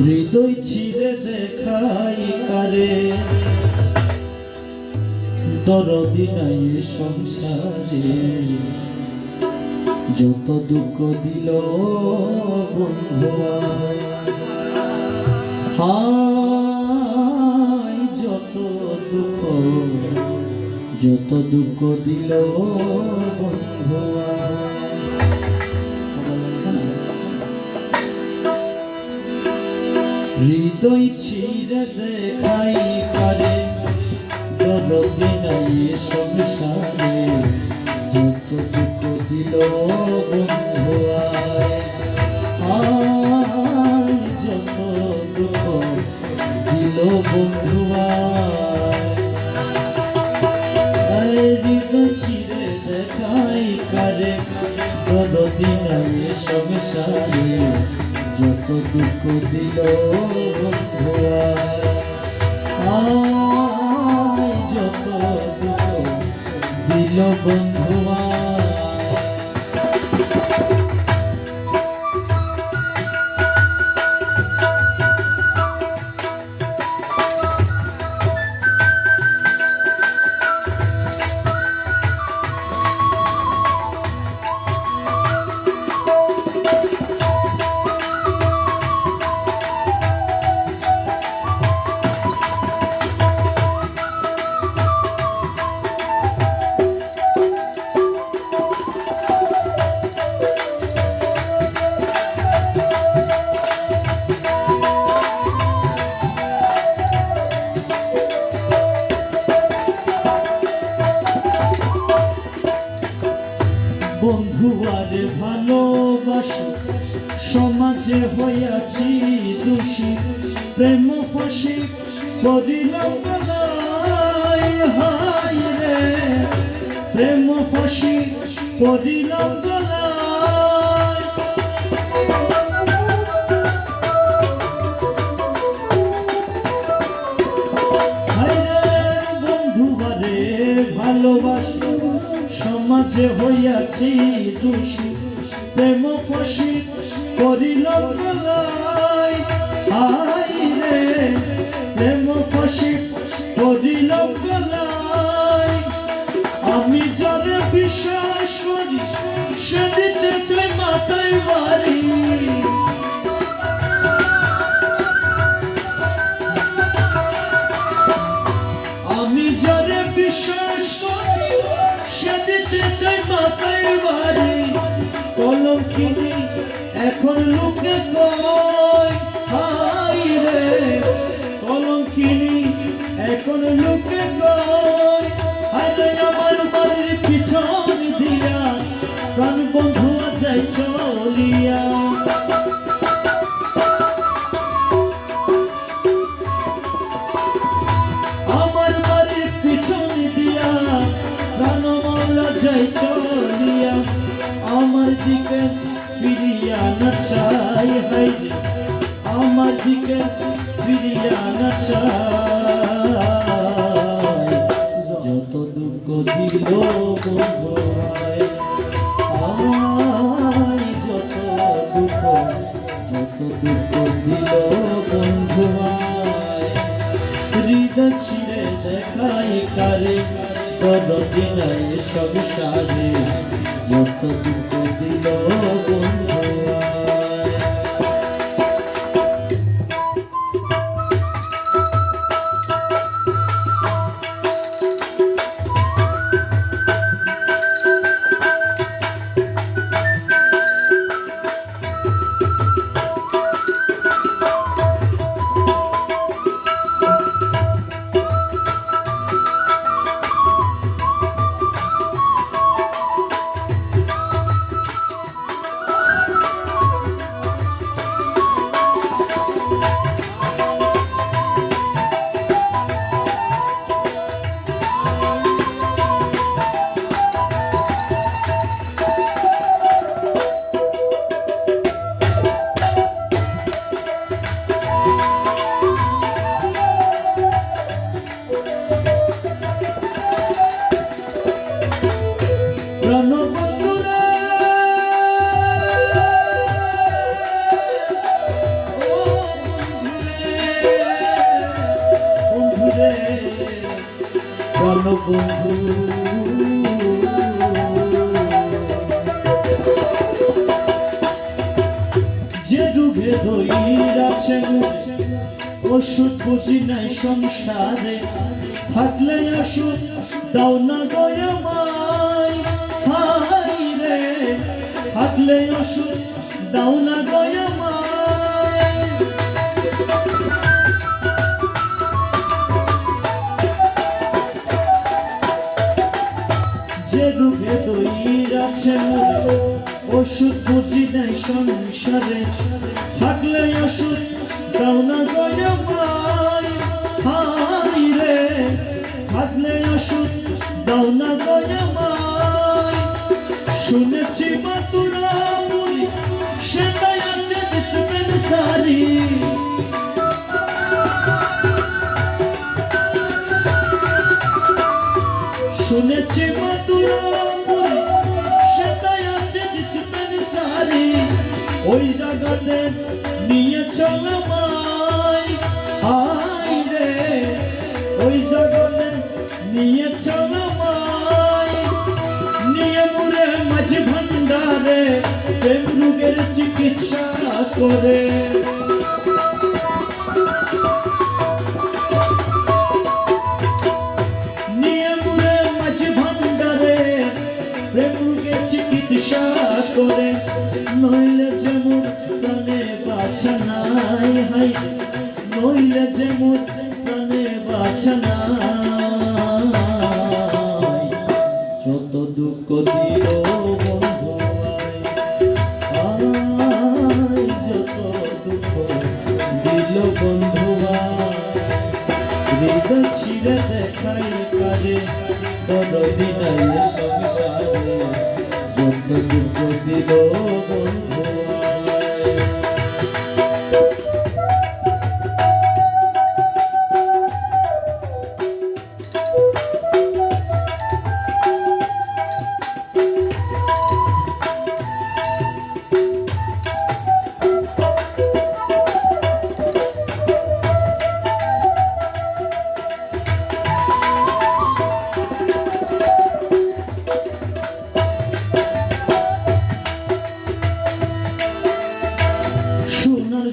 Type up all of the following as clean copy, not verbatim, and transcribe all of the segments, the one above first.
হৃদয় ছিঁড়ে দেখাই কারে, দরদি নাই সংসারে, যত দুঃখ দিল বন্ধুয়া, হায় যত দুঃখ দিল বন্ধুয়া। হৃদয় ছিঁড়ে দেখাই পারে, দরদি নাই সংসারে, যত দুঃখ দিল বন্ধুয়া, আয় যত দুঃখ দিল বন্ধুয়া। হৃদয় ছিঁড়ে দেখাই কারে, দরদি নাই সংসারে, যত দুঃখ দিল বন্ধুয়া, আয় যত দুঃখ দিল বন্ধুয়া। বন্ধু আর ভালোবাসি, সমাজে হইয়াছি দোষী, প্রেম ফাঁসি করিলাম গলায়, হায় রে প্রেম ফাঁসি করিলাম গলায়। হায় রে বন্ধু আরে ভালোবাসি, সমাজে হইয়াছি দোষী, প্রেম ফাঁসি করিলাম গলায়, হায় রে প্রেম ফাঁসি করিলাম গলায়। আমি যারে বিশ্বাস করি, সে দিতে চাই মাথায় বাড়ি, আমি যারে বিশ্বাস করি, সে দিতে চাই মাথায় বাড়ি। কলঙ্কিনী এখন লোকে কয়, হায় রে কলঙ্কিনী এখন লোকে কয়, হায় রে আমার বাড়ির পিছন দিয়া প্রাণ বন্ধু যাই চলিয়া। আমার বাড়ির পিছন দিয়া প্রাণ মাওলা যাই চলিয়া, আমার দিকে ফিরিয়া না চাই, হায় রে আমার দিকে ফিরিয়া না চাই, যত দুঃখ দিল বন্ধুয়ায়, আয় যত দুঃখ দিল বন্ধুয়ায়। হৃদয় ছিঁড়ে দেখাই কারে, দরদি নাই সংসারে, যত দুঃখ দিল বন্ধুয়া। বন্ধু যে ডুবে ধইরাছে ওষুধ বুঝি নাই সংসারে থাকলে ওষুধ দাও না গয়মাই হাই রে থাকলে ওষুধ দাও না গয়মাই যে ডুবে ধইরাছে ওষুধ বুঝি নাই সংসারে থাকলে ওষুধ দাও না গয়মাই হাই রে থাকলে ওষুধ দাও না গয়মাই শুনেছি মাতুরা মুড়ি সেটাই আছে ডিসপেন্সারি শুনেছি মাতুরা মুড়ি সেটাই আছে ডিসপেন্সারি ওই জায়গাতে নিয়ে চলো মাই হাই রে ওই জায়গাতে নিয়ে চলো মাই নিয়ে মুরে মাঝ ভান্ডারে প্রেম রোগের চিকিৎসা করে নিয়ে মুরে মাঝ ভান্ডারে প্রেম রোগের চিকিৎসা করে নইলে যেমন প্রাণে বাঁচা নাই হাই নইলে যেমন প্রাণে বাঁচা নাই যত দুঃখ দিল বন্ধু আয় যত দুঃখ দিল বন্ধু হৃদয় ছিঁড়ে দেখাই কারে দরদি নাই সংসারে যত দুঃখ দিল বন্ধু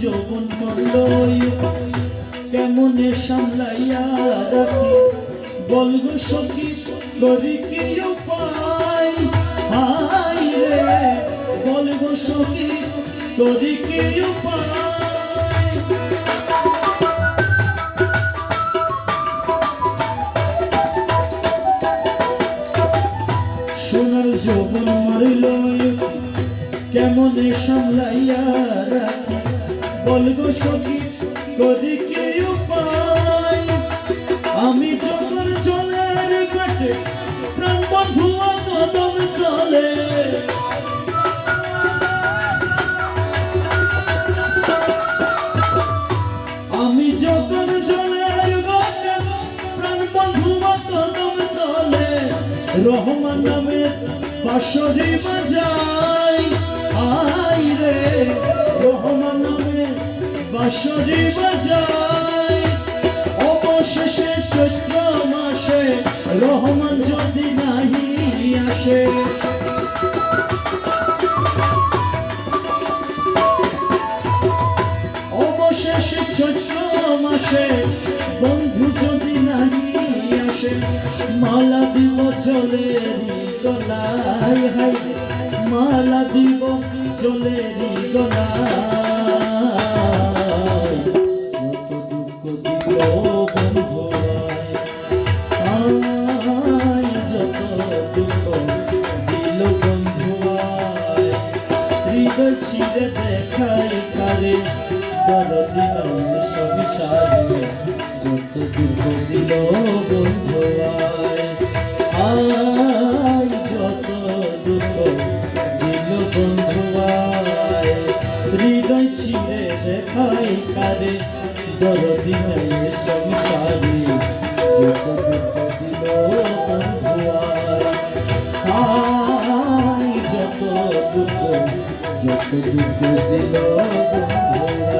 যৌবন মন্ডল কেমনে সামলাইয়া রাখি বলব সখী করি কি উপায় হাই রে বলব সখী করি কি উপায় সোনার যৌবন মারিল কেমনে সামলাইয়া রাখি বলবো সখী করি কি উপায় আমি যখন জলের কাটে প্রাণ বন্ধু কদম তলে আমি যখন জলের কাটে প্রাণ বন্ধু কদম তলে রহমান নামে বাঁশরি বাজাই আই রে রহমান নামে বাঁশরি বাজাই অবশেষে চৈত্র মাসে রহমান যদি নাহি আসে অবশেষে চৈত্র মাসে বন্ধু যদি নাহি আসে মালা দিব জলেরি গলায় হাই মালা দিব জলেরি গলায় যত দুঃখ দিল বন্ধু আয় যত দুঃখ দিল বন্ধু আয় হৃদয় ছিঁড়ে দেখাই কারে দরদি নাই সংসারে যত দুঃখ দিল বন্ধু আয় যত দুঃখ দিল বন্ধু আয় হৃদয় ছিঁড়ে দেখাই কারে দরদি নাই সংসারে যত দুঃখ দিল বন্ধু আয় যত দুঃখ দিল বন্ধু